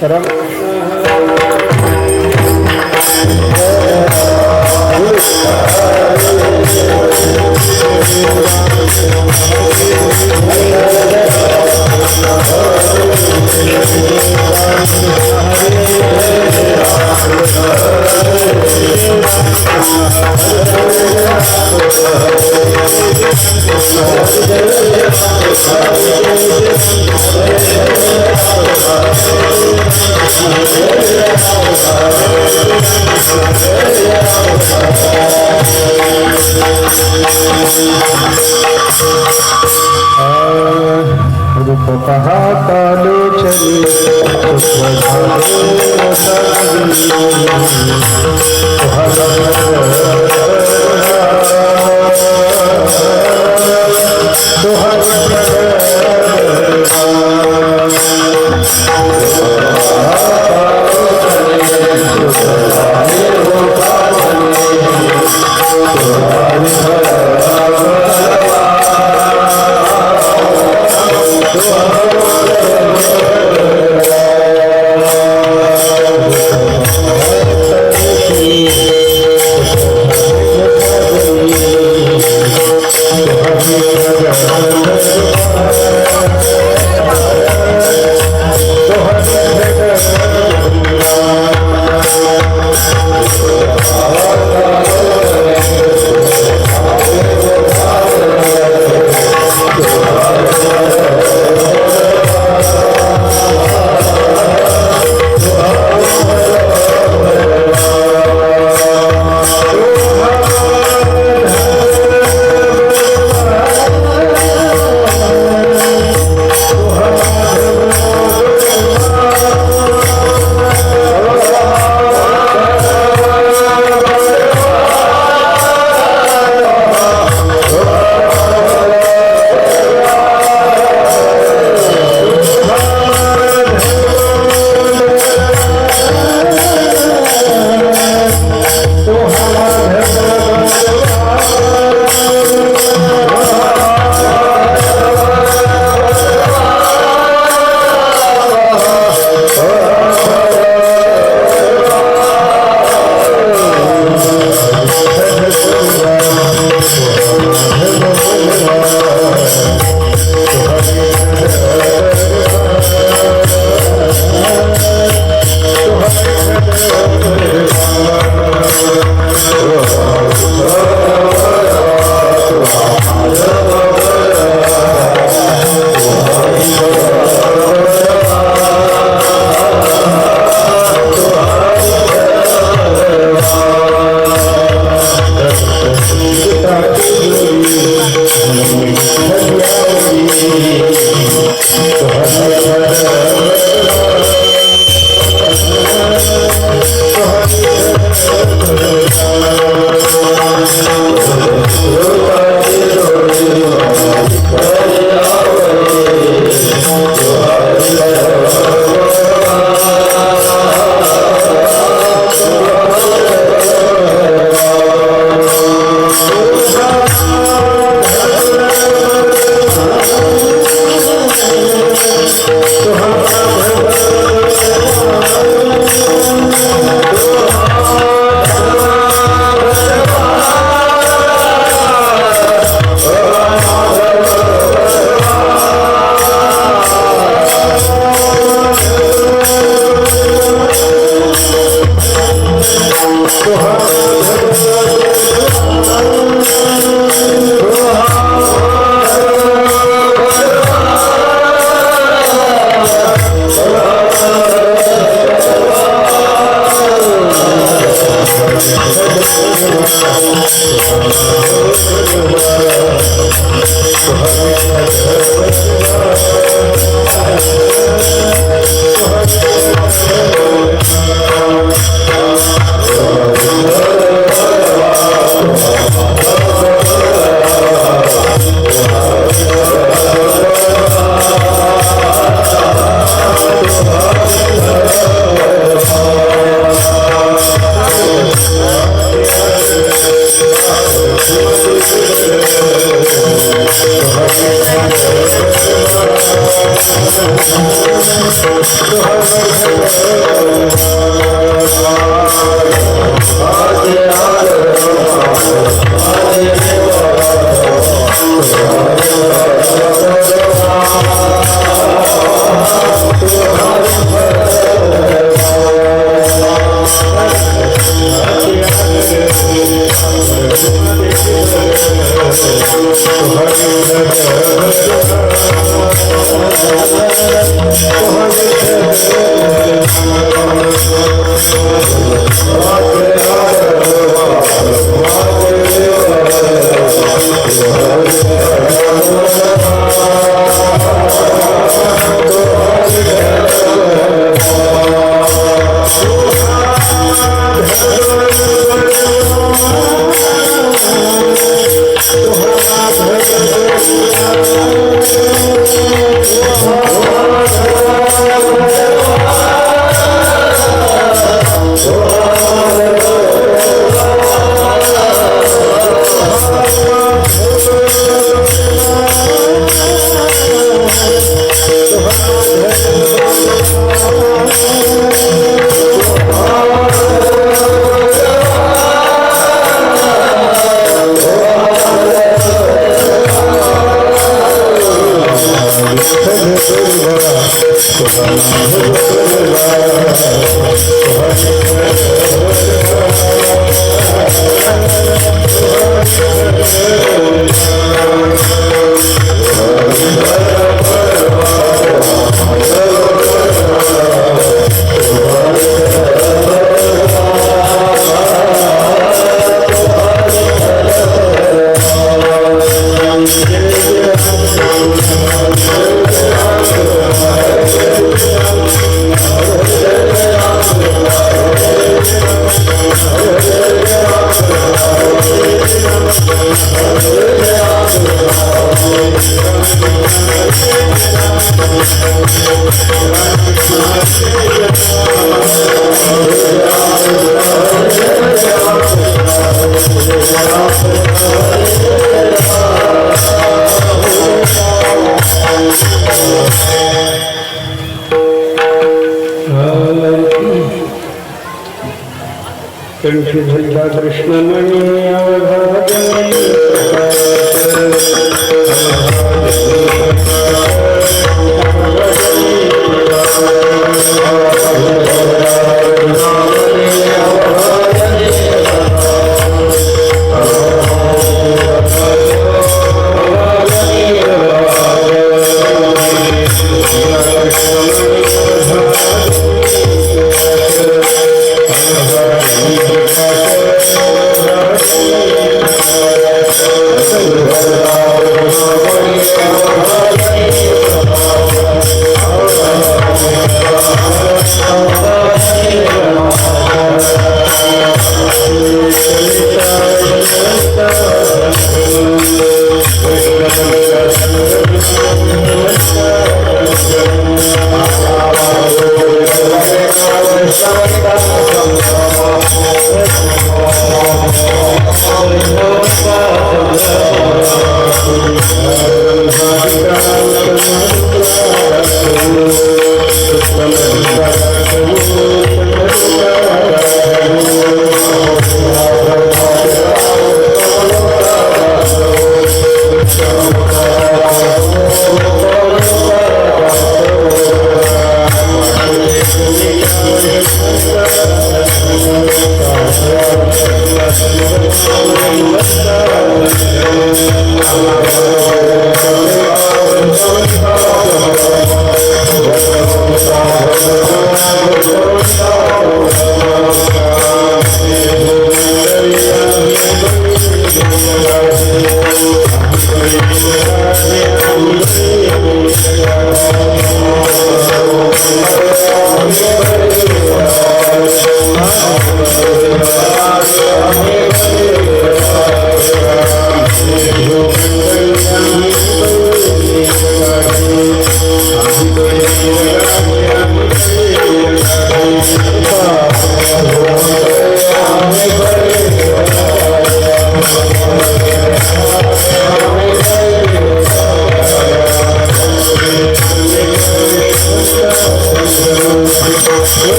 Hare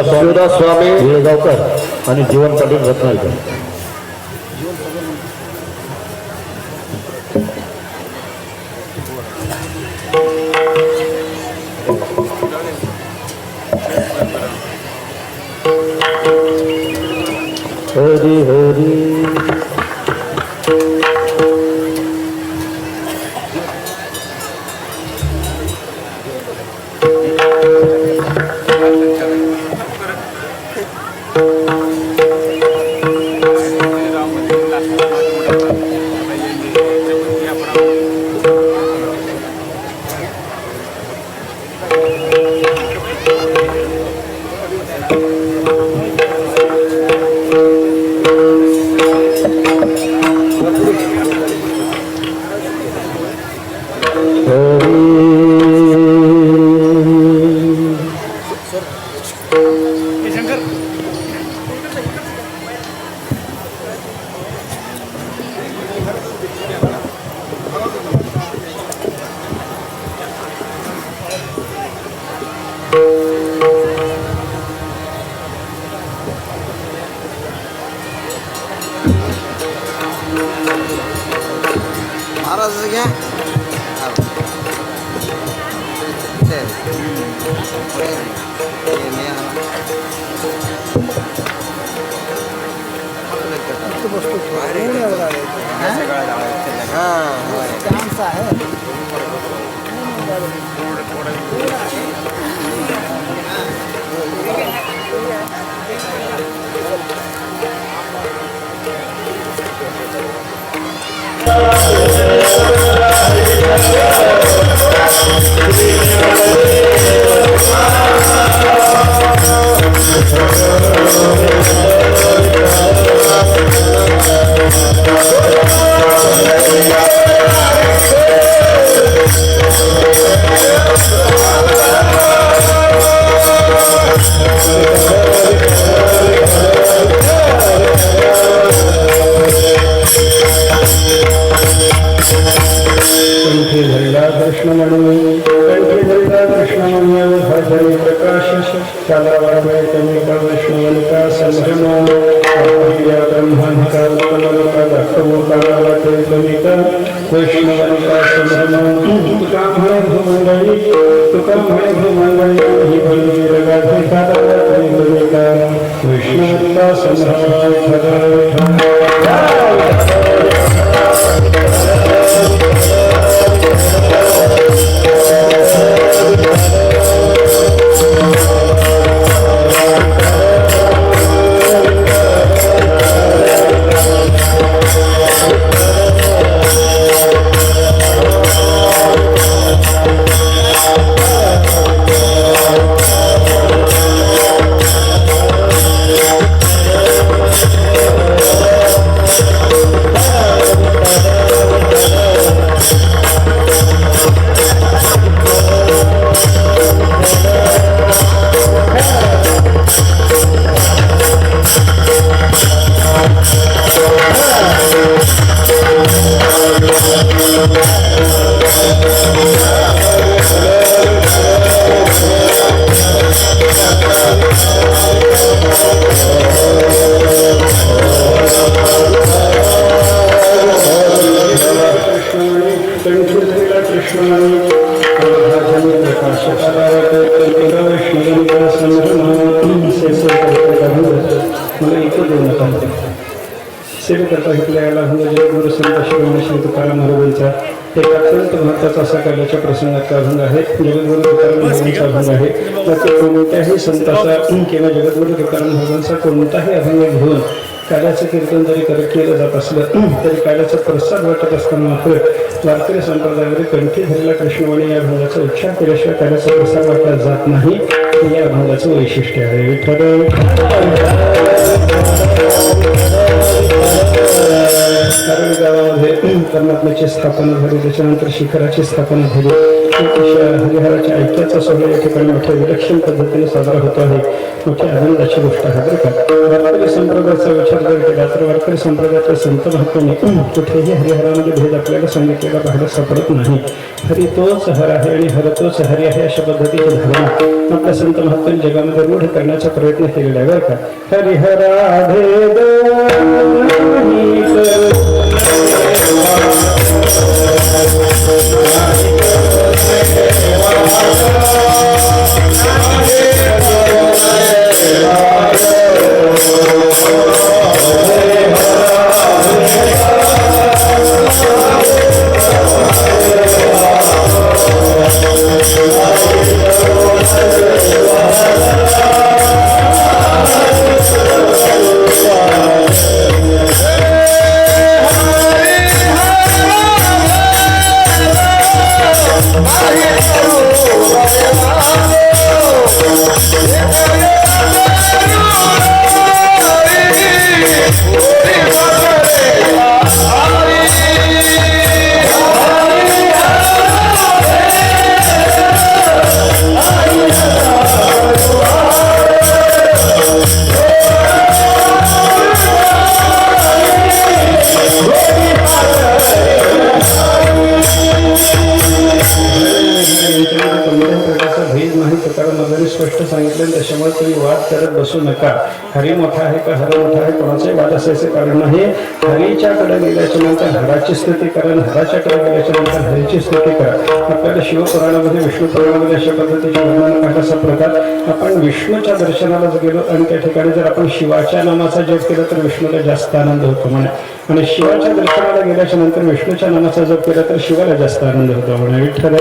Shivdas स्वामी येळगावकर आणि जीवन पाटील रत्नागिरी. हरी हरी महाराज घ्या सेवेकरता घेतलेला गुरु संत शिरोमणी तुकाराम महाराजांचा एक अत्यंत महत्त्वाचा असा कार्याच्या प्रसंगाचा अभंग आहे. जगद्गुरु तुकाराम महाराजांचा अभंग आहे. तर कोणत्याही संताचा किंवा जगद्गुरु तुकाराम महाराजांचा कोणताही अभंग घेऊन कार्याचं कीर्तन जरी केलं जात असलं तरी कार्याचा प्रसाद वाटत असताना मात्र वारकरी संप्रदायामध्ये कंठी धरलेला कृष्णवाणी या अभंगाचा उच्चार केल्याशिवाय कार्याचा प्रसाद वाटला जात नाही. या अभंगाचं वैशिष्ट्य आहे. विठ्ठल कारण गावामध्ये परमात्म्याची स्थापना झाली, त्याच्यानंतर शिखराची स्थापना झाली. हरिहराच्या ऐक्याचा सोहळा या ठिकाणी मोठ्या विलक्षण पद्धतीने साजरा होतो आहे. मोठी आनंदाची गोष्ट आहे बरं का. वारकरी संप्रदायाचा विचार जर केला तर वारकरी संप्रदायाच्या संत महात्म्याने कुठेही हरिहरामध्ये भेद आपल्याला सांगितलेला पाहायला सापडत नाही. हरी तोच हर आहे आणि हर तोच हरी आहे अशा पद्धतीची धारणा आपल्या संत महात्म्यांनी जगामध्ये रूढ करण्याचा प्रयत्न केलेला आहे बरं का. हरिहरा भेद नाही स्पष्ट सांगितलं. त्याच्यामुळे तुम्ही वाद करत बसू नका. हरी मोठा आहे का हर मोठा आहे कोणाचाही वाद असायचे कारण नाही. हरीच्याकडे गेल्याच्या नंतर हराची स्तुती करा, हराच्याकडे गेल्याच्या नंतर हरीची स्तुती करा. आपल्याला शिवपुराणामध्ये विष्णू पुराणामध्ये अशा पद्धतीचे वर्णन पाहायला सापडतात. आपण विष्णूच्या दर्शनालाच गेलो आणि त्या ठिकाणी जर आपण शिवाच्या नामाचा जप केला तर विष्णूला जास्त आनंद होतो म्हणे. आणि शिवाच्या दर्शनाला गेल्याच्या नंतर विष्णूच्या नामाचा जप केला तर शिवाला जास्त आनंद होतो म्हणे. विठ्ठल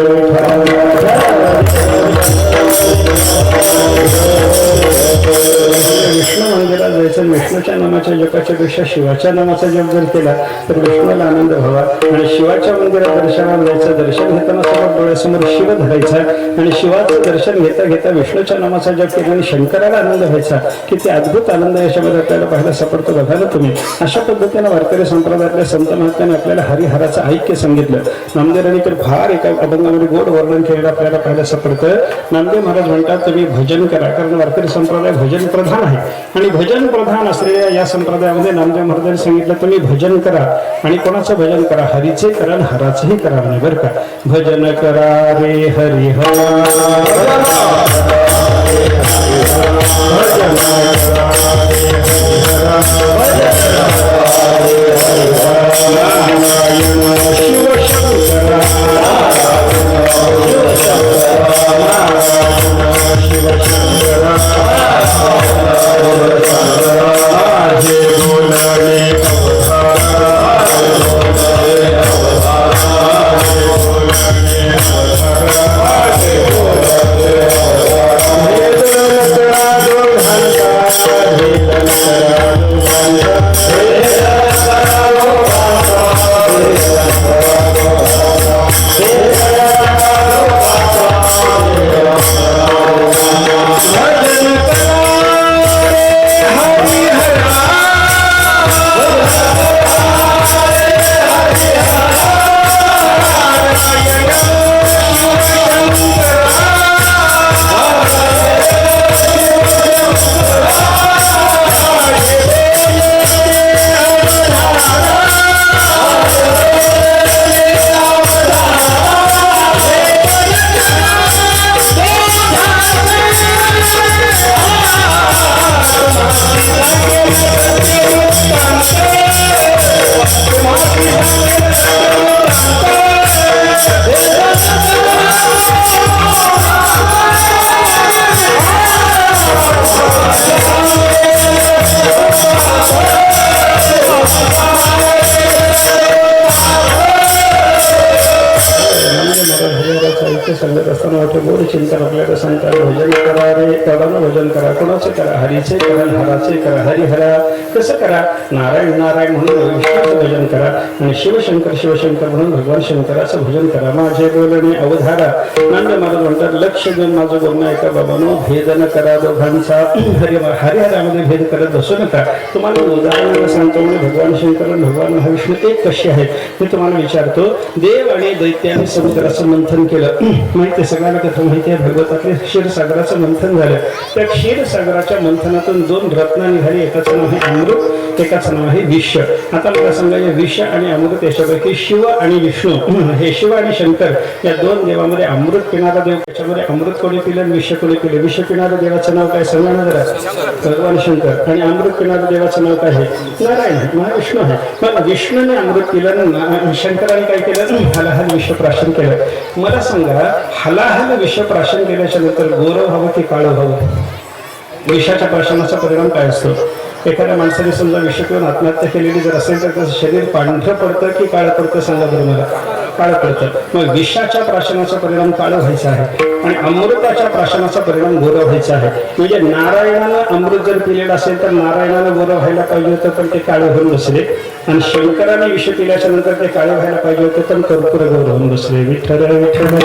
विष्णू मंदिरात जायचं. विष्णूच्या नामाच्या जपाच्या पेक्षा शिवाच्या नामाचा जप जर केला तर विष्णूला आनंद व्हावा. आणि शिवाच्या मंदिरात दर्शनाला जायचं. दर्शन घेताना सर्व डोळ्यासमोर शिव धरायचा आणि शिवाचं दर्शन घेता घेता विष्णूच्या नामाचा जप केला आणि शंकराला आनंद व्हायचा. किती अद्भुत आनंद याच्यामध्ये आपल्याला पाहायला सापडतो. बघा ना तुम्ही. अशा पद्धतीने वारकरी संप्रदायातल्या संत महात्म्याने आपल्याला हरिहराचं ऐक्य सांगितलं. नामदेवांनी तर फार एका अभंगामध्ये गोड वर्णन केलेलं आपल्याला पाहायला सापडतं. नामदेव महाराज म्हणतात तुम्ही भजन करा. कारण वारकरी संप्रदाय भजन प्रधान आहे आणि भजन प्रधान असलेल्या या संप्रदायामध्ये नामदेव महाराजांनी सांगितलं तुम्ही भजन करा. आणि कोणाचं भजन करा? हरीचे करा आणि हराचंही करा म्हणे बरं का. भजन करा रे हरिहरा सांगत असताना मोठे गोड चिंतन आपल्याला सांगतात. भजन करा रे तेवढानं भजन करा. कोणाचं करा? हरीचे करा, हराचे करा, हरिहरा. कसं करा? नारायण नारायण म्हणून विष्णूचं भजन करा आणि शिवशंकर शिवशंकर म्हणून भगवान शंकराचं भजन करा. माझे बोलणे अवधारा. नांद मला म्हणतात लक्ष देऊन माझं बोलणं ऐका बाबांनो. भेद न करा दोघांचा. हरिहरामध्ये भेद करत बसू नका. तुम्हाला उदाहरणाला सांगतो म्हणजे भगवान शंकर आणि भगवान महाविष्णू एक कसे आहेत मी तुम्हाला विचारतो. देव आणि दैत्याने समुद्राचं मंथन केलं माहिती सगळ्यांना कथा माहिती आहे. भगवतातले क्षीरसागराचं मंथन झालं. त्या क्षीरसागराच्या मंथनातून 2 रत्न निघाली. एकाचं नाव आहे अमृत, एकाचं नाव आहे विष. आता मला सांगा या विष आणि अमृत याच्यापैकी शिव आणि विष्णू हे शिव आणि शंकर या 2 देवामध्ये अमृत पिणारा देव त्याच्यामध्ये अमृत कोणी पिलं आणि विष कोणी पिलं? विष पिणाऱ्या देवाचं नाव काय सांगा ना जरा? भगवान शंकर. आणि अमृत पिणाऱ्या देवाचं नाव काय आहे? नारायण आहे, महाविष्णू आहे. मग विष्णूने अमृत पिलं आणि शंकराने काय केलं? हलाहल विषप्राशन केलं. मला सांगा हलाहल विषप्राशन केल्याच्या नंतर गोरं व्हावं की काळं व्हावं? विषाच्या प्राशनाचा परिणाम काय असतो? एखाद्या माणसाने समजा विष पिऊन आत्महत्या केलेली जर असेल तर त्याचं शरीर पांढरं पडतं की काळं पडतं सांगा बरं मला? काळं पडतं. मग विषाच्या प्राशनाचा परिणाम काळं व्हायचा आहे आणि अमृताच्या प्राशनाचा परिणाम गोरं व्हायचा आहे. म्हणजे नारायणानं अमृत जर पिलेलं असेल तर नारायणानं गोरं व्हायला पाहिजे होतं पण ते काळे होऊन बसले. आणि शंकराने विष पिल्याच्या नंतर ते काळे व्हायला पाहिजे होते पण कर्पूर गौर होऊन बसले. विठ्ठल विठ्ठल.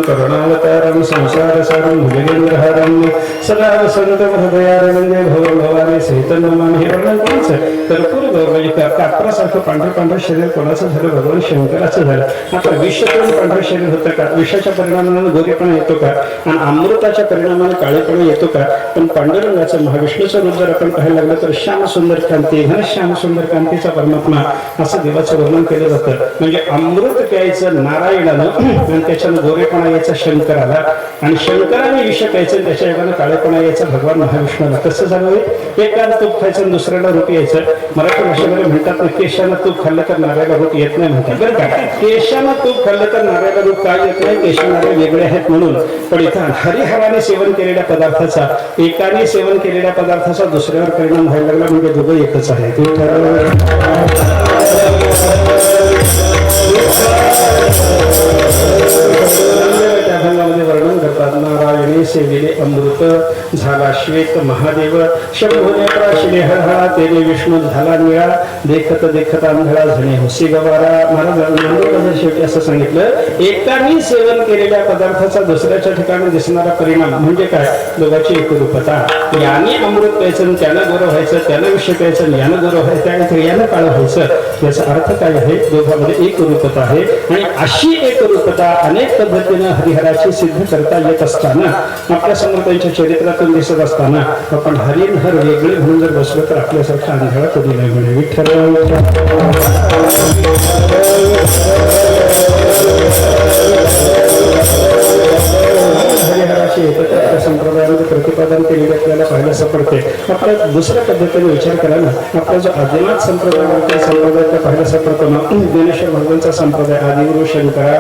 करुणावतारं संसारसारं भुजगेंद्रहारं सदा वसंत हृदयारविंदे भव भवानी सहितं नमामि. हे वर्णन कोणाचं? कर्पूर गौर. कापरासारखं पांढरं पांढरं शरीर कोणाचं झालं? भगवान शंकराचं झालं. आता विष पिऊन पांढरं शरीर होतं का? विषाच्या परिणामानं गोरेपणा येतो का? आणि अमृताच्या परिणामाने काळेपणा येतो का? पण पांडुरंगाचं महाविष्णूचं रूप जर आपण पाहायला लागलं तर श्याम सुंदर कांती घनश्याम सुंदर कांतीचा परमात्मा असं देवाचं वर्णन केलं जातं. म्हणजे अमृत प्यायचं नारायणानं आणि त्याच्यानं गोरेपणा यायचा शंकराला आणि शंकराने विष प्यायचं त्याच्या योगानं काळेपणा यायचा भगवान महाविष्णूला. कसं झालं? एकाला तूप खायचं आणि दुसऱ्याला रूप यायचं. मराठी भाषेमध्ये म्हणतात ना केशानं तूप खाल्लं तर नारायला रूप येत नाही म्हणतात बरं का? केशानं तूप खाल्लं तर नारायला रूप काय येत नाही? केश नारळ वेगळे आहेत म्हणून. पण इथं हरिहराने सेवन केलेल्या पदार्थाचा एकाने सेवन केलेल्या पदार्थाचा दुसऱ्यावर परिणाम व्हायला लागला म्हणजे दोघं एकच आहे. वर्णन करतात. नारायणी सेविले अमृत झाला श्वेत महादेव शंभूने प्राशिले हळहळा तेने विष्णू झाला निळा देखत देखत आंधळा झणे हुसी गवारा. महाराजांनी शेवटी असं सांगितलं एकाने सेवन केलेल्या पदार्थाचा दुसऱ्याच्या ठिकाणी दिसणारा परिणाम म्हणजे काय? दोघांची एकरूपता. याने अमृत प्यायचं त्यानं गोरं व्हायचं, त्यानं विष प्यायचं यानं गोरं व्हायचं त्यानंतर यानं काळं व्हायचं. याचा अर्थ काय आहे? दोघांमध्ये एकरूपता आहे आणि अशी एकरूपता अनेक पद्धतीनं हरिहराची सिद्ध करता येत असताना आपल्या समोर त्यांच्या चरित्रातून दिसत असताना आपण हरिण हर वेगळे म्हणून जर बसलो तर आपल्यासारखा अंधळा कधी नाही मिळेल. विठ्ठल हरिहराशी एकत्र संप्रदायामध्ये प्रतिपादन केलेले आपल्याला पाहायला सापडते. आपल्या दुसऱ्या पद्धतीने विचार केला ना आपला जो आदिनाथ संप्रदायाचा पाहायला सापडतो ना ज्ञानेश्वर भगवानचा संप्रदाय आदिगुरु शंकरा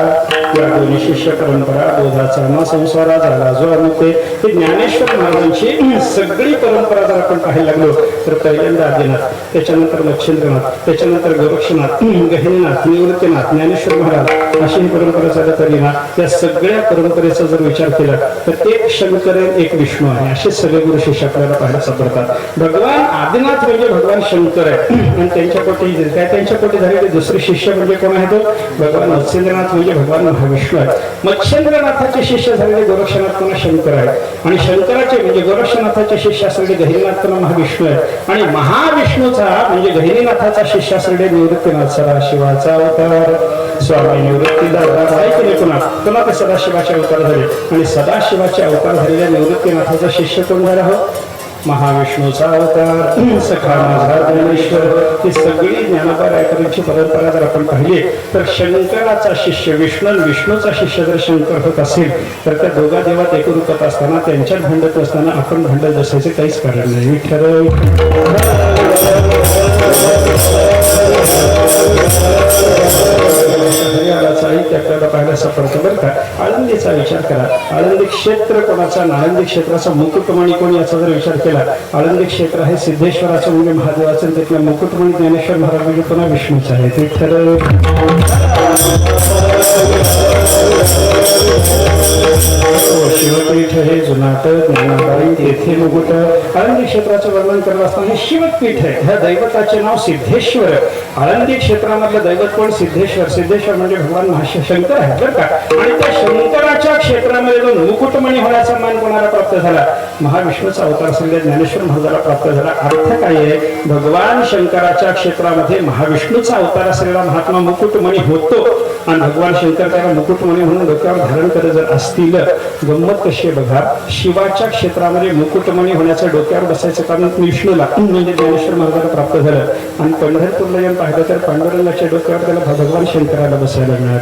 या दोन्ही शिष्य परंपरा बोधाचा ना संसारा झाला जो अनुते ही ज्ञानेश्वर महाराजांची सगळी परंपरा जर आपण पाहायला लागलो तर पहिल्यांदा आदिनाथ, त्याच्यानंतर लक्षेंद्रनाथ, त्याच्यानंतर गोरक्षनाथ, गहिनीनाथ, निवृत्तीनाथ, ज्ञानेश्वर महाराज अशी ही परंपरा चालत आली ना. या सगळ्या परंपरेचा जर विचार केला तर एक शंकर एक विष्णू आहे असे सगळे गुरु शिष्य आपल्याला पाहायला सापडतात. भगवान आदिनाथ म्हणजे भगवान शंकर आहे आणि त्यांच्या पोटी काय त्यांच्या पोटी झालेले दुसरे शिष्य म्हणजे कोण आहे? तो भगवान मत्स्येंद्रनाथ म्हणजे भगवान महाविष्णू आहे. मत्स्येंद्रनाथाचे शिष्य झालेले गोरक्षनाथ पुन्हा शंकर आहे आणि शंकराचे म्हणजे गोरक्षनाथाचे शिष्य असलेले गहिनीनाथ पुन्हा महाविष्णू आहे आणि महाविष्णूचा म्हणजे गहिनीनाथाचा शिष्य असलेले निवृत्तीनाथ सदाशिवाचा अवतार स्वामी निवृत्तीदास आहे पुन्हा पुन्हा ते सदाशिवाचे अवतार झाले आणि सदाशिवाचे अवतार झालेल्या निवृत्तीनाथाचा शिष्य कोण झाला? हो महाविष्णूचा अवतार सखा माझा ज्ञानेश्वर. ही सगळी ज्ञानोबा रायकरांची परंपरा जर आपण पाहिली तर शंकराचा शिष्य विष्णू विष्णूचा शिष्य जर शंकर होत असेल तर त्या दोघा देवात एकरूपत असताना त्यांच्यात भांडत असताना आपण भांडत बसायचे काहीच कारण नाही. विठ्ठल हरियाणाचा ऐक्य आपल्याला पाहायला सापडतं बरं का. आळंदीचा विचार करा. आळंदी क्षेत्र कोणाचा, आळंदी क्षेत्राचा मुकुटमणी कोण याचा जर विचार केला, आळंदी क्षेत्र आहे सिद्धेश्वराचं म्हणजे महादेवाचं, आणि तिथल्या मुकुटमणी ज्ञानेश्वर महाराज म्हणजे पुन्हा विष्णूचा आहे. ते ठरव शिवपीठ हे जुनाट ज्ञानाबाई तेथे मुकुट. आळंदी क्षेत्राचं वर्णन करत असताना हे शिवपीठ आहे. ह्या दैवताचे नाव सिद्धेश्वर. आळंदी क्षेत्रामधलं दैवत कोण? सिद्धेश्वर. सिद्धेश्वर म्हणजे भगवान शंकर आहे बरं का. आणि त्या शंकराच्या क्षेत्रामध्ये जो मुकुटमणी होण्याचा मान कोणाला प्राप्त झाला? महाविष्णूचा अवतार असलेल्या ज्ञानेश्वर महाराजाला प्राप्त झाला. अर्थ काय आहे? भगवान शंकराच्या क्षेत्रामध्ये महाविष्णूचा अवतार असलेला महात्मा मुकुटमणी होतो, आणि भगवान शंकर त्याला मुकुटमणी म्हणून डोक्यावर धारण करत जर असतील. गंमत कशी आहे बघा. शिवाच्या क्षेत्रामध्ये मुकुटमणी होण्याचं डोक्यावर बसायचं कारण विष्णूला म्हणजे ज्ञानेश्वर महाराजाला प्राप्त झालं, आणि पंढरपूरला येऊन पाहिलं तर पांडुरंगाच्या डोक्यावर त्याला भगवान शंकराला बसायला मिळालं.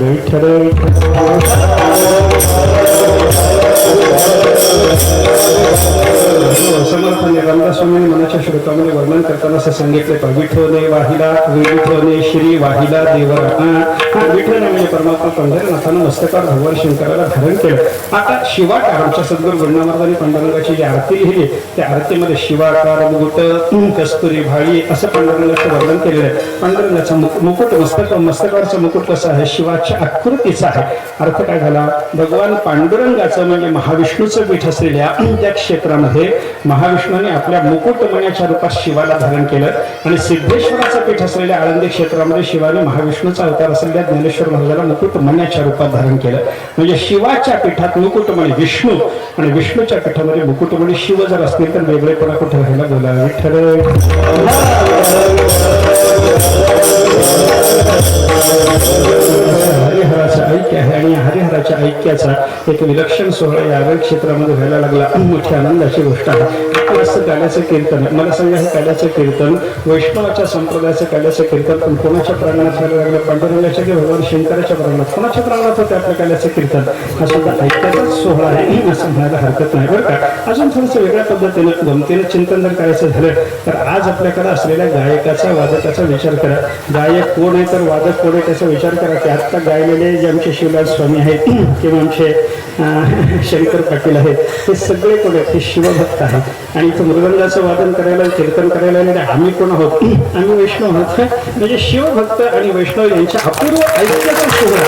समर्थाने रामदासस्वामींनी मनाच्या श्लोकामध्ये वर्णन करताना असं सांगितलं, विठोने वाहिला विठोने श्री वाहिला देवरा. विठोने म्हणजे परमात्मा पंढरनाथानं मस्तकावर भगवान शंकराला धारण केलं. आता शिवाकार आमच्या सद्गुरू गणनामर्दानी पांडुरंगाची जी आरती लिहिली, त्या आरतीमध्ये शिवाकार मुकुट कस्तुरी भाळी असं पांडुरंगाचं वर्णन केलेलं आहे. पांडुरंगाचा मुकुट मस्तकावरचा मुकुट कसा आहे? शिवाच्या आकृतीचा आहे. अर्थ काय झाला? भगवान पांडुरंगाचं म्हणजे महाविष्णूचं पीठ असलेल्या त्या क्षेत्रामध्ये महाविष्णूने आपल्या मुकुटमण्याच्या रूपात शिवाला धारण केलं, आणि सिद्धेश्वराचं पीठ असलेल्या आळंदी क्षेत्रामध्ये शिवाने महाविष्णूचा अवतार असलेल्या ज्ञानेश्वर महाराजाला मुकुटमण्याच्या रूपात धारण केलं. म्हणजे शिवाच्या पीठात मुकुटमणी विष्णू, आणि विष्णूच्या पीठामध्ये मुकुटमणी शिव जर असतील तर वेगळेपणा कुठे व्हायला बोलावे? हरिहराचं ऐक्य आहे, आणि हरिहराच्या ऐक्याचा एक विलक्षण सोहळा या क्षेत्रामध्ये व्हायला लागला. मोठी आनंदाची गोष्ट आहे. मस्त काल्याचं कीर्तन. मला सांगा, हे काल्याचं कीर्तन वैष्णवाच्या संप्रदायाचं काल्याचं कीर्तन पण कोणाच्या प्रांगणात व्हायला लागलं? पांडुरंगाच्या की भगवान शंकराच्या प्रांगणात? कोणाच्या प्रांगणात होतं आपल्या काल्याचं कीर्तन? हा सुद्धा ऐक्याचाच सोहळा आहे असं म्हणायला हरकत नाही बरं का. अजून थोडंसं वेगळ्या पद्धतीनं गमतीनं चिंतन जर करायचं झालं तर आज आपल्याकडे असलेल्या गायकाचा वादकाचा विचार करा. गायक कोण आहे तर वादक कोण आहे त्याचा विचार करा. की आत्ता गायलेले जे आमचे शिवलाल स्वामी आहेत किंवा आमचे शंकर पाटील आहेत, हे सगळे कोण आहेत? हे शिवभक्त आहेत. आणि इथं मृदंगाचं वादन करायला कीर्तन करायला आणि आम्ही कोण आहोत? आम्ही वैष्णव आहोत. म्हणजे शिवभक्त आणि वैष्णव यांच्या अपूर्व ऐक्याचा सोहळा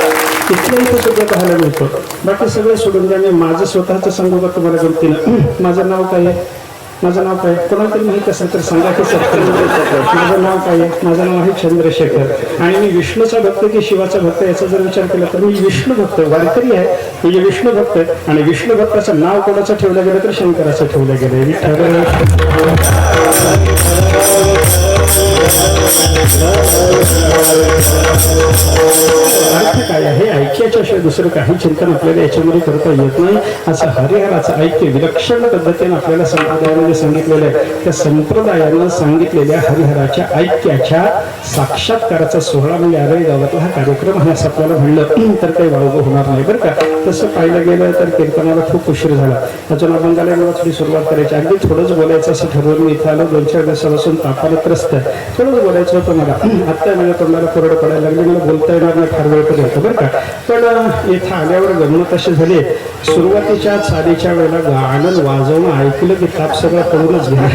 इथल्या इथं सुद्धा पाहायला मिळतो. बाकी सगळे सोडून द्या. मी माझं स्वतःचं सांगू का तुम्हाला गमतीनं? माझं नाव काय आहे? माझं नाव काय? कोणाला तरी माहीत असेल तर सांगा की सर. माझं नाव काय आहे? माझं नाव आहे चंद्रशेखर, आणि मी विष्णूचा भक्त की शिवाचा भक्त याचा जर विचार केला तर मी विष्णू भक्त वारकरी आहे. म्हणजे विष्णू भक्त, आणि विष्णू भक्ताचं नाव कोणाचं ठेवलं गेलं तर शंकराचं ठेवलं गेलं. अर्थ काय आहे? ऐक्याच्याशिवाय दुसरं काही चिंतन आपल्याला याच्यामध्ये करता येत नाही. असं हरिहराचं ऐक्य विलक्षण पद्धतीने आपल्याला संप्रदायामध्ये सांगितलेलं आहे. त्या संप्रदायानं सांगितलेल्या हरिहराच्या ऐक्याच्या साक्षात्काराचा सोहळा म्हणजे आरळी गावातला हा कार्यक्रम आहे असं आपल्याला म्हणलं तर काही वावगं होणार नाही बरं का. तसं पाहिलं गेलं तर कीर्तनाला खूप उशीर झाला. अजून अभंगाला मला थोडी सुरुवात करायची. अगदी थोडंच बोलायचं असं ठरवून मी इथं आलो. 2-4 दिवसापासून तापाला त्रस्त आहे. थोडंच बोलायचं होतं मला. आत्ता माझ्या तोंडाला कोरडं पडायला लागले. मला बोलता येणार नाही फार वेळ पर्यंत बरं का. पण इथं आल्यावर गंमत अशी झाली, सुरुवातीच्या चालीच्या वेळेला गाणं वाजवणं ऐकलं की ताप सगळं करूनच गेला.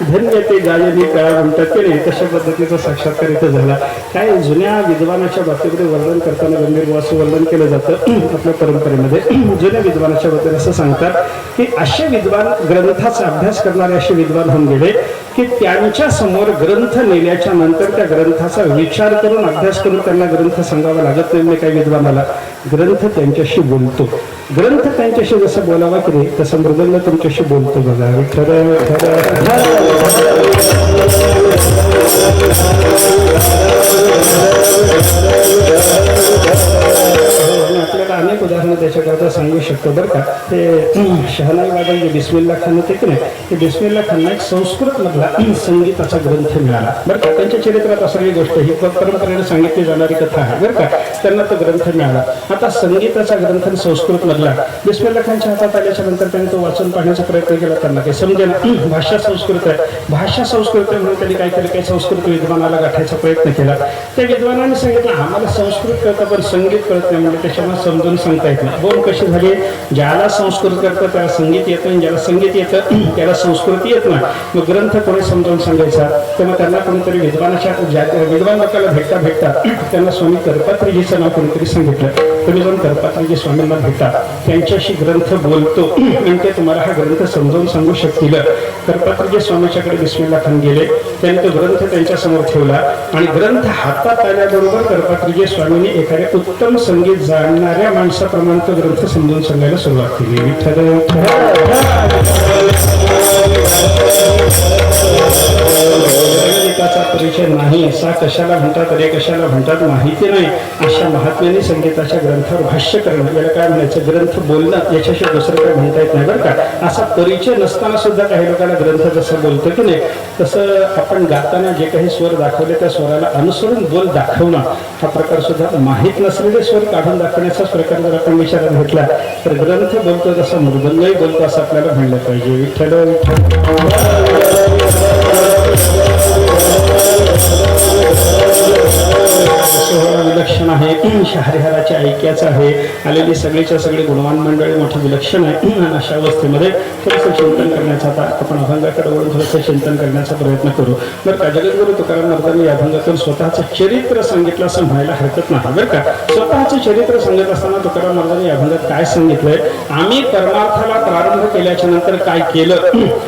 धन्य ते गायनी कळा म्हणतात की नाही, तशा पद्धतीचा साक्षात्कार इथं झाला. काय जुन्या विद्वानाच्या बाबतीमध्ये वर्णन करताना गंभीर वासू वर्णन केलं जातं आपल्या परंपरेमध्ये. जुन्या विद्वानाच्या बद्दल असं सांगतात की असे विद्वान, ग्रंथाचा अभ्यास करणारे असे विद्वान होऊन गेले की त्यांच्या समोर ग्रंथ नेल्याच्या नंतर त्या ग्रंथाचा विचार करून अभ्यास करून त्यांना ग्रंथ सांगावा लागत नाही. म्हणजे काही विद्वानाला ग्रंथ त्यांच्याशी बोलतो. ग्रंथ त्यांच्याशी जसं बोलावा की नाही तसं मृदंग तुमच्याशी बोलतो बघा. खरं खरं आपल्याला अनेक उदाहरणं त्याच्याकरता सांगू शकतो बरं का. ते शहनाई वादन जे बिस्मिल्ला खान होते की नाही, ते बिस्मिल्ला खानला एक संस्कृतमधला संगीताचा ग्रंथ मिळाला बरं का. त्यांच्या चरित्रात असलेली गोष्ट ही परंपरेने सांगितली जाणारी कथा आहे बरं का. त्यांना तो ग्रंथ मिळाला. आता संगीताचा ग्रंथ संस्कृतमधला बिस्मिल्ला खानच्या हातात आल्याच्या नंतर त्यांनी तो वाचून पाहण्याचा प्रयत्न केला. त्यांना काही समजेना. भाषा संस्कृत आहे, भाषा संस्कृत आहे म्हणून त्यांनी काय केलं, काही संस्कृत विद्वानाला गाठायचा प्रयत्न केला. त्या विद्वानाने सांगितलं आम्हाला संस्कृत कळतं पण संगीत कळत नाही, म्हणजे त्याच्यामुळे समजून सांगता येत नाही. बोल कशी झाली, ज्याला संस्कृत करतं त्याला संगीत येतं आणि ज्याला संगीत येतं त्याला संस्कृती येत नाही. मग ग्रंथ कोणी समजावून सांगायचा. तेव्हा त्यांना कोणीतरी विद्वान लोकांना भेटता त्यांना स्वामी करपात्रीजीचं नाव कोणीतरी सांगितलं. तुम्ही जाऊन करपात्रीजी स्वामींना भेटा, त्यांच्याशी ग्रंथ बोलतो आणि ते तुम्हाला हा ग्रंथ समजावून सांगू शकतील. करपात्रीजी स्वामीच्याकडे बिस्मिल्ला खान गेले. त्यांनी तो ग्रंथ त्यांच्या समोर ठेवला आणि ग्रंथ हातात आल्याबरोबर करपात्रीजी स्वामींनी एखाद्या उत्तम संगीत जाणणाऱ्या माणसाप्रमाणे तो ग्रंथ समजावून सांगायला सुरुवात केली. संगीताचा परिचय नाही, सा कशाला म्हणतात, अरे कशाला म्हणतात माहिती नाही, अशा महात्म्याने संगीताच्या ग्रंथावर भाष्य करणं, याला काय म्हणायचं, ग्रंथ बोलणं, याच्याशिवाय दुसरं काय म्हणता येत नाही बरं का. असा परिचय नसताना सुद्धा काही लोकांना ग्रंथ जसं बोलतो की नाही, तसं आपण गाताना जे काही स्वर दाखवले त्या स्वराला अनुसरून बोल दाखवणं हा प्रकार सुद्धा माहीत नसलेले स्वर काढून दाखवण्याचाच प्रकार जर आपण विचारात घेतला तर ग्रंथ बोलतो तसा मृदंगही बोलतो असं आपल्याला म्हणलं पाहिजे. विलक्षण आहे, शहरिहाराच्या ऐक्याचं आहे, आलेली सगळीच्या सगळी गुणवान मंडळी मोठं विलक्षण आहे. अशा अवस्थेमध्ये थोडंसं चिंतन करण्याचा, आता आपण अभंगाकडे वळून थोडंसं चिंतन करण्याचा प्रयत्न करू बरं का. जगद्गुरु तुकाराम महाराजांनी या अभंगातून स्वतःचं चरित्र सांगितलं असं म्हणायला हरकत नाही बरं का. स्वतःचं चरित्र सांगत असताना तुकाराम महाराजांनी या अभंगात काय सांगितलंय, आम्ही कर्मार्थाला प्रारंभ केल्याच्या नंतर काय केलं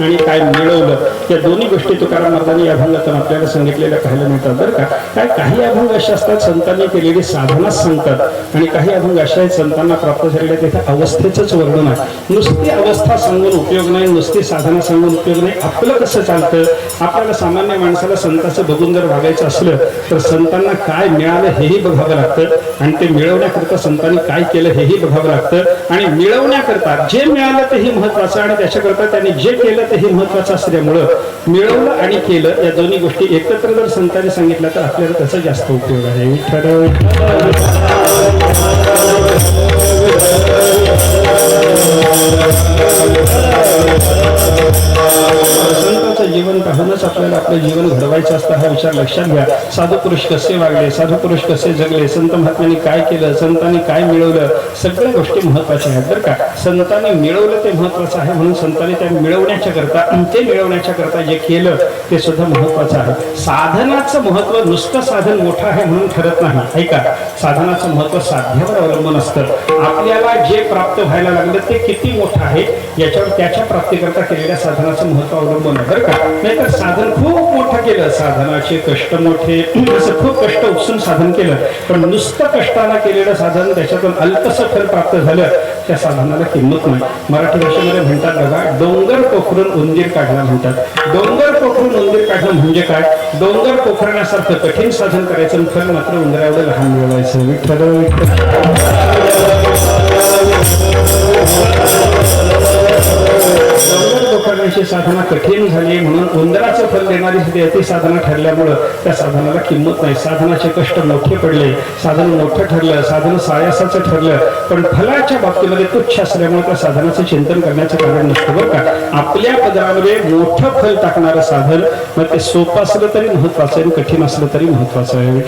आणि काय मिळवलं, या दोन्ही गोष्टी तुकाराम महाराजांनी या अभंगातून आपल्याला सांगितलेल्या पाहायला मिळतात बरं का. काही अभंग असे असतात संतांनी केलेली साधनाच सांगतात आणि काही अभंग अशा आहेत संतांना प्राप्त झालेल्या तिथे अवस्थेचंच वर्णन आहे. नुसती अवस्था सांगून उपयोग नाही, नुसती साधना सांगून उपयोग नाही. आपलं कसं चालतं, आपल्याला सामान्य माणसाला संतांचं बघून जर वागायचं असलं तर संतांना काय मिळालं हेही बघावं लागतं आणि ते मिळवण्याकरता संतांनी काय केलं हेही बघावं लागतं आणि मिळवण्याकरता जे मिळालं तेही महत्वाचं आणि त्याच्याकरता त्यांनी जे केलं तेही महत्वाचं असल्यामुळं मिळवलं आणि केलं या दोन्ही गोष्टी एकत्र जर संतांनी सांगितलं तर आपल्याला त्याचा जास्त उपयोग आहे. संतांचं जीवन पाहूनच आपल्याला आपलं जीवन घडवायचं असतं हा विचार लक्षात घ्या. साधू पुरुष कसे वागले, साधू पुरुष कसे जगले, संत महात्म्यांनी काय केलं, संतांनी काय मिळवलं, सगळ्या गोष्टी महत्वाच्या आहेत बरं का. संतांनी मिळवलं ते महत्वाचं आहे म्हणून संतांनी त्या मिळवण्याच्या करता जे केलं ते सुद्धा महत्वाचं आहे. साधनाचं महत्व नुसतं साधन मोठं आहे म्हणून ठरत नाही. ऐका, साधनाचं महत्व साध्यावर अवलंबून असतं. आपल्याला जे प्राप्त व्हायला लागलं ते किती मोठं आहे याच्यावर त्याच्या प्राप्तीकरता केलेल्या साधनाचं महत्व अवलंबून आहे बरं का. नाहीतर साधन खूप मोठं केलं, साधनाचे कष्ट मोठे, असं खूप कष्ट उपसून साधन केलं पण नुसतं कष्टाला केलेलं साधन त्याच्यातून अल्पसं फल प्राप्त झालं त्या साधनाला किंमत नाही. मराठी भाषेमध्ये म्हणतात बघा, डोंगर पोखरून उंदीर काढला म्हणतात. डोंगर पोखरून उंदीर काढणं म्हणजे काय, डोंगर पोखरण्यासारखं कठीण साधन करायचं फल मात्र उंदराएवढं लहान मिळवायचं. पोखरण्याची साधना कठीण झाली म्हणून उंदराचं फल देणारी ती साधना ठरल्यामुळं त्या साधनाला किंमत नाही. साधनाचे कष्ट मोठे पडले, साधन मोठं ठरलं, साधन सायासाचं ठरलं पण फलाच्या बाबतीमध्ये तुच्छ असल्यामुळे त्या साधनाचं चिंतन करण्याचं कारण नसतं बरं का. आपल्या पदरामध्ये मोठं फल टाकणारं साधन मग ते सोपं असलं तरी महत्वाचं आहे, कठीण असलं तरी महत्वाचं आहे.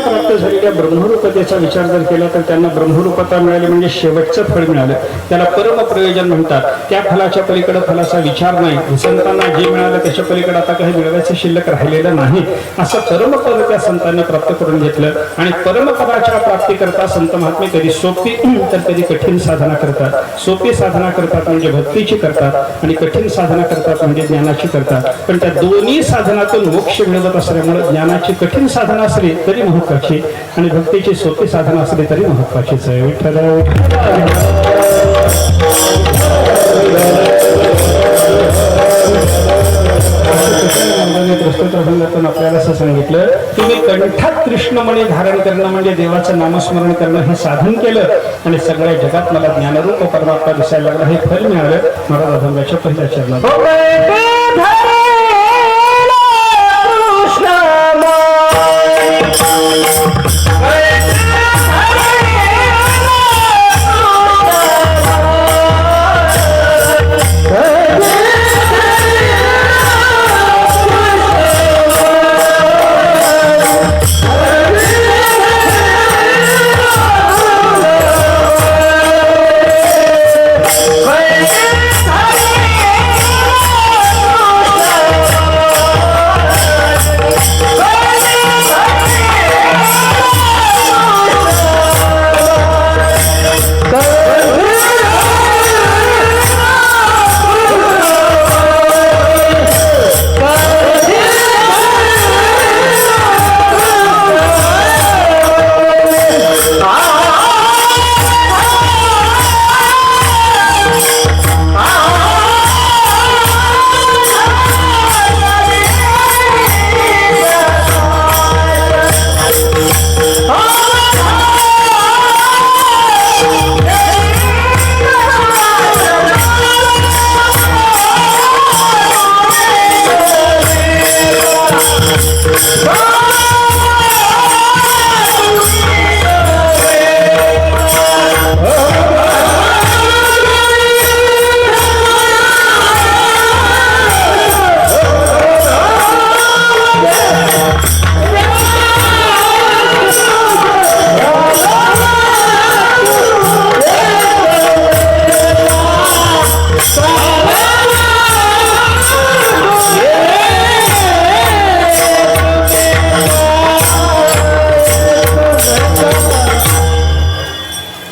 प्राप्त झालेल्या ब्रह्मरूपतेचा विचार जर केला तर त्यांना ब्रह्मरूपता मिळाली म्हणजे शेवटचं फळ मिळालं, त्याला परम प्रयोजन म्हणतात. त्या फलाच्या पलीकडे फलाचा विचार नाही. संतांना जे मिळालं त्याच्या पलीकडे आता काही मिळवायचं शिल्लक राहिलेलं नाही. असं परमपद त्या संतांनी प्राप्त करून घेतलं आणि परमपदाच्या प्राप्तीकरता संत महात्मे कधी सोपी तर कधी कठीण साधना करतात. सोपी साधना करतात म्हणजे भक्तीची करतात आणि कठीण साधना करतात म्हणजे ज्ञानाची करतात. पण त्या दोन्ही साधनातून मोक्ष मिळवत असल्यामुळे ज्ञानाची कठीण साधना असली तरी महत्वाची आणि भक्तीची सोपी साधना असली तरी महत्वाचीच आहे. विठ्ठल प्रस्तुत अभंगातून आपल्याला असं सांगितलं तुम्ही कंठात कृष्णमणी धारण करणं म्हणजे देवाचं नामस्मरण करणं हे साधन केलं आणि सगळ्या जगात मला ज्ञानरूप परमात्मा दिसायला लागला हे फल मिळालं महाराज अभंगाच्या पहिल्या चरणात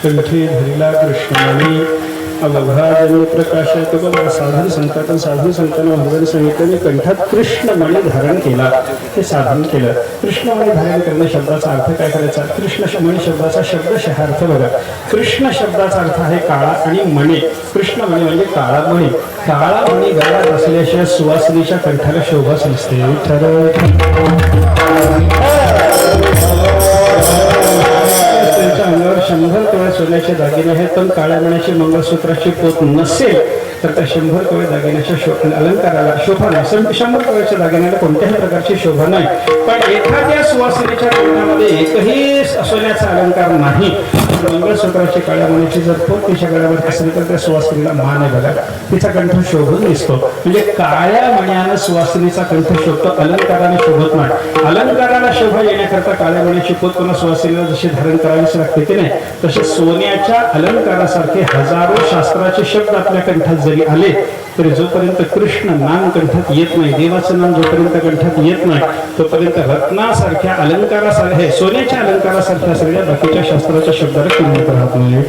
कंठी धरिला कृष्णाने अवघाजनी प्रकाशात बघा साधन संतांना भगवान सांगितलं कंठात कृष्णमणी धारण केला हे साधन केलं कृष्णमणी धारण करणं शब्दाचा अर्थ काय करायचा कृष्णमणी शब्दाचा शब्दशः अर्थ बघा कृष्ण शब्दाचा अर्थ आहे काळा आणि मणी कृष्णमणी म्हणजे काळा मणी गळ्यात असल्याशिवाय सुवासिनीच्या कंठाला शोभाच नसते अंगावर 100 तोळे सोन्याचे दागिने आहेत पण काळ्या मण्याची मंगळसूत्राची पोत नसेल तर त्या 100 तोळे दागिन्याच्या अलंकाराला शोभा नाही 100 तोळ्याच्या दागिन्याला कोणत्याही प्रकारची शोभा नाही पण एखाद्या सुवासिनीच्या कंठामध्ये एकही सोन्याचा अलंकार नाही मंगळसूत्राची काळ्या मण्याची जर पोत तिच्या गळ्यावर असेल तर त्या सुवासिनीला मान आहे बघा तिचा कंठ शोभून दिसतो म्हणजे काळ्या मण्यानं सुवासिनीचा कंठ शोभतो अलंकाराने शोभत नाही अलंकाराला शोभा येण्याकरता काळ्या मण्याची पोत पुन्हा सुवासिनीला जशी धारण करावीच लागते की नाही तसे सोन्याच्या अलंकारासारखे हजारो शास्त्राचे शब्द आपल्या कंठात जरी आले तरी जोपर्यंत कृष्ण नाम कंठात येत नाही देवाचं नाम जोपर्यंत कंठात येत नाही तोपर्यंत रत्नासारख्या अलंकारासारख्या सोन्याच्या अलंकारासारख्या सगळ्या बाकीच्या शास्त्राच्या शब्दाला किंमत राहत नाही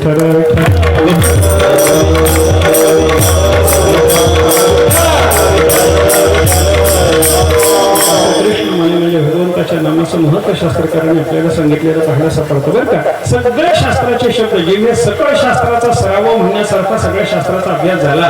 कृष्ण म्हणजे भगवंताच्या नामाचं महत्व शास्त्रकारांनी आपल्याला सांगितलेलं पाहायला सापडतं बरं का सगळ्या शास्त्राचे शब्द जेव्हा सकळ शास्त्राचा सराव म्हणण्यासारखा सगळ्या शास्त्राचा अभ्यास झाला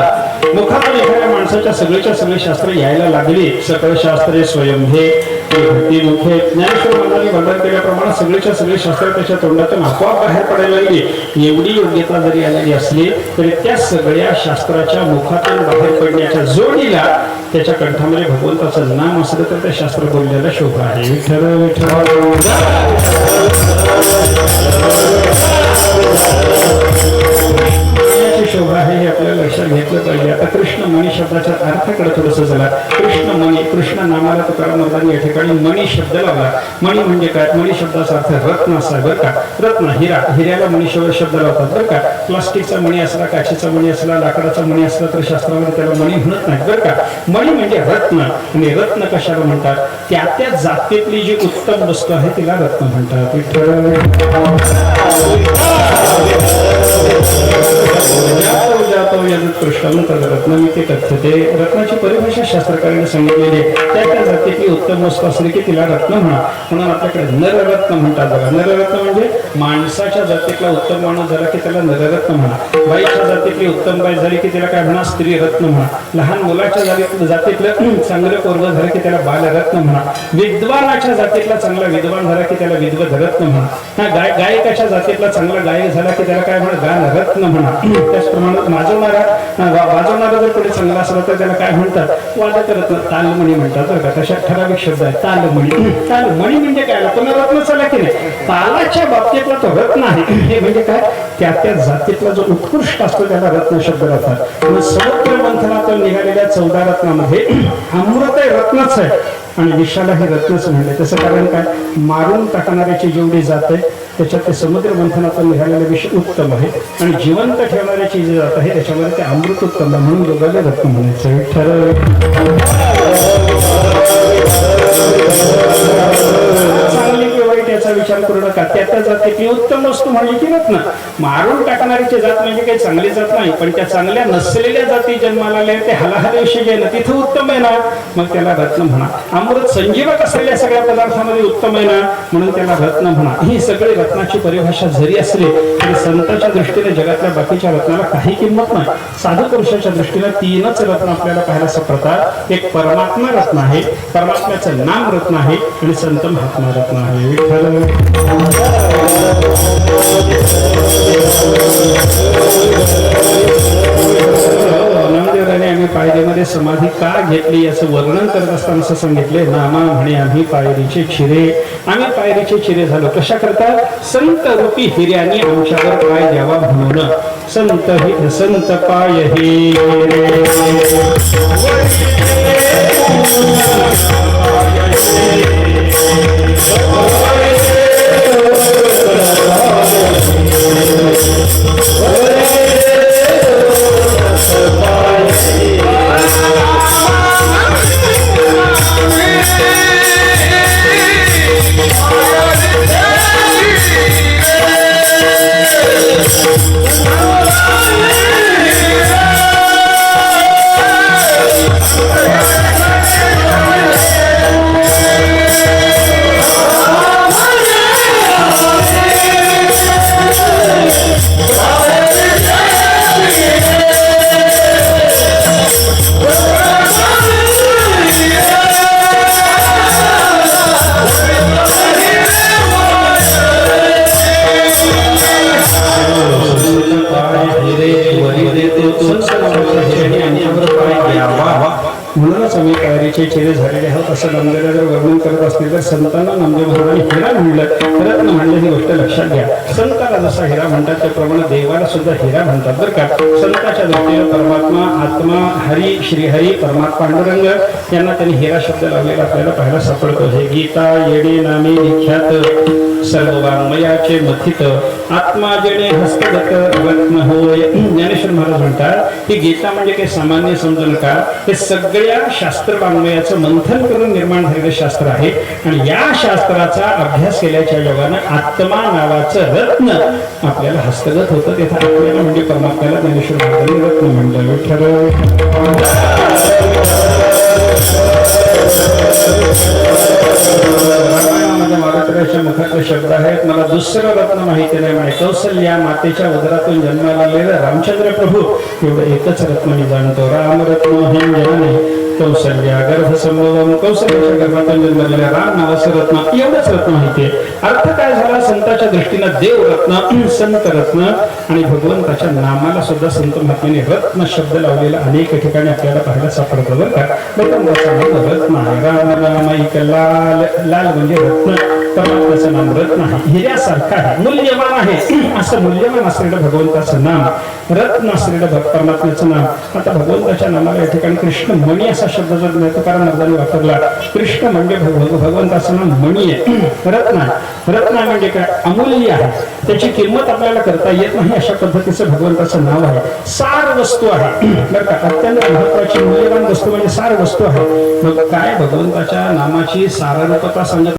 मुखातून एखाद्या माणसाच्या सगळे शास्त्र यायला लागली सकळ शास्त्रे स्वयंभे मुखे ज्ञानेश्वर महाराजांनी वर्णन केल्याप्रमाणे सगळे शास्त्र त्याच्या तोंडातून आपोआप बाहेर पडायला लागली एवढी योग्यता जरी आलेली असली तरी त्या सगळ्या शास्त्राच्या मुखातून बाहेर पडण्याच्या जोडीला त्याच्या कंठामध्ये भगवंताचं नाम असलं तर त्या शास्त्र बोलण्याला शोभा आहे विठ्ठल शोभा आहे हे आपल्याला लक्षात घेतलं पाहिजे आता कृष्णमणी शब्दाच्या अर्थाकडे थोडंसं झाला कृष्णमणी कृष्ण नामाला तुकाराम महाराजांनी या ठिकाणी मणी शब्द लावला मणी म्हणजे काय मणी शब्दाचा अर्थ रत्न असा बरं का रत्न हिऱ्याला मणी शब्द लावतात बरं का प्लास्टिकचा मणी असला काचेचा मणी असला लाकडाचा मणी असला तर शास्त्रामध्ये त्याला मणी म्हणत नाही बरं का मणी म्हणजे रत्न आणि रत्न कशाला म्हणतात त्या जातीतली जी उत्तम वस्तू आहे तिला रत्न म्हणतात जातो यदुत्कृष्टम तद्रत्नम इति कथ्यते. रत्नाची परिभाषा शास्त्रकारांनी सांगितलेली आहे. त्या जातीतली उत्तम वस्तू असली की तिला रत्न म्हणा. म्हणून आपल्याकडे नररत्न म्हणतात बघा. नररत्न म्हणजे माणसाच्या जातीतला उत्तम माणूस झाला की त्याला नररत्न म्हणा. बाईच्या जातीतली उत्तम बाई झाली की तिला काय म्हणा, स्त्री रत्न म्हणा. लहान मुलाच्या जातीतलं चांगलं पोरग झालं की त्याला बालरत्न म्हणा. विद्वानाच्या जातीतला चांगला विद्वान झाला की त्याला विद्वधरत्न म्हणा. गायकाच्या जातीतला चांगला गायक झाला की त्याला काय म्हणा, गानरत्न म्हणा. त्याचप्रमाणे वाजवणारा जर कोणी चांगला असला तर त्याला काय म्हणतात, वादक रत्न, तालमणी म्हणतात बरं का. तशा ठराविक शब्द आहे तालमणी. तालमणी म्हणजे काय, तुम्ही रत्न चला की नाही, तालाच्या बाबतीतला तो रत्न आहे. हे म्हणजे काय, त्या जातीतला जो उत्कृष्ट असतो त्याला रत्न शब्द राहतात. समुद्र मंथनातून निघालेल्या 14 रत्नामध्ये अमृत रत्नच आहे आणि विषाला हे रत्नच म्हणले. त्याचं कारण काय, मारून टाकणाऱ्याची जेवढी जात आहे त्याच्यात ते समुद्र मंथनातून निघालेले विष उत्तम आहे आणि जिवंत ठेवणाऱ्याची जी जात आहे त्याच्यामध्ये ते अमृत उत्तम आहे. म्हणून दोघांना रत्न म्हणायचं. चांगली की वाईट याचा विचार करू नका. त्या जातीतली उत्तम वस्तू म्हणजे की रत्न. मारून टाकणारीची जात म्हणजे काही चांगली जात नाही, पण त्या चांगल्या नसलेल्या जाती जन्माला आल्या ते हलाहलेविषयी जे ना तिथं उत्तम आहे ना, मग त्याला रत्न म्हणा. अमृत संजीवक असलेल्या सगळ्या पदार्थामध्ये उत्तम आहे ना, म्हणून त्याला रत्न म्हणा. ही सगळी रत्नाची परिभाषा जरी असली तरी संतांच्या दृष्टीने जगातल्या बाकीच्या रत्नाला काही किंमत नाही. साधू पुरुषाच्या दृष्टीने 3च रत्न आपल्याला पाहायला सापडतात. एक परमात्मा रत्न आहे, परमात्म्याचं नाम रत्न आहे आणि संत महात्मा रत्न आहे. नामदेवराने आम्ही पायरीमध्ये समाधी का घेतली याचं वर्णन करत असताना असं सांगितले, नामा म्हणे आम्ही पायरीचे चिरे. आम्ही पायरीचे चिरे झालो कशा करता, संत रूपी हिऱ्याने आमच्यावर पाय द्यावा म्हणून. संत पाय हिरे म्हणूनच आम्ही पायरीचे चेहरे झालेले आहोत असं नामदेवाला जर वर्णन करत असतील तर संतांना नामदेव महाराजांनी हिरा म्हणलं, रत्न म्हणलं ही गोष्ट लक्षात घ्या. संताला जसा हिरा म्हणतात त्याप्रमाणे देवाला सुद्धा हिरा म्हणतात बरं का. संताच्या दृष्टीने परमात्मा, आत्मा, हरी, श्रीहरी, परमात्मा पांडुरंग यांना त्यांनी हिरा शब्द लावलेला आपल्याला पाहायला सापडतो. हे गीता येणे नामे विख्यात सर्व वाङ्मयाचे मथित आत्मा जेणे हस्तगत रत्न होय. ज्ञानेश्वर महाराज म्हणतात की गीता म्हणजे काही सामान्य समजू नका, हे सगळ्या शास्त्र वाङ्मयाचं मंथन करून निर्माण झालेलं शास्त्र आहे आणि या शास्त्राचा अभ्यास केल्याच्या योगानं आत्मा नावाचं रत्न आपल्याला हस्तगत होतं. तिथं आपल्याला म्हणजे परमात्म्याला ज्ञानेश्वर महाराजांनी रत्न म्हणलं. मारुतीच्या मुखातले शब्द आहेत. मला दुसरं रत्न माहिती नाही म्हणे. कौसल्या मातेच्या उदरातून जन्माला आलेलं रामचंद्र प्रभू एवढं एकच रत्न मी जाणतो. रामरत्न हे जननी कौसल्या गर्भसंभवम. कौसल्याच्या गर्भातून जन्मलेल्या राम नावाचं रत्न एवढंच रत्न माहितीये. अर्थ काय झाला, संतांच्या दृष्टीनं देव रत्न, संत रत्न आणि भगवंताच्या नामाला सुद्धा संत महात्म्याने रत्न शब्द लावलेला अनेक ठिकाणी आपल्याला पाहायला सापडतो बरं का. भगवंताचं नाम रत्न आहे. राम रामाईक लाल. लाल म्हणजे रत्न. परमात्म्याचं नाम रत्न आहे, हिऱ्यासारखं आहे, मूल्यवान आहे. असं मूल्यवान असलेलं भगवंताचं नाम, रत्न असलेलं परमात्म्याचं नाम. आता भगवंताच्या नामाला या ठिकाणी कृष्ण मणी असा शब्द जर ज्ञातकारांनी अर्जाने वापरला. कृष्ण म्हणजे भगवंताचं नाम मणी आहे, रत्न आहे. रत्न म्हणजे काय, अमूल्य आहे, त्याची किंमत आपल्याला करता येत नाही अशा पद्धतीचं भगवंताचं नाव आहे. सार वस्तू आहे बरं का. अत्यंत महत्वाची मूल्यवान वस्तू म्हणजे सार वस्तू आहे. मग काय भगवंताच्या नामाची साररूपता सांगत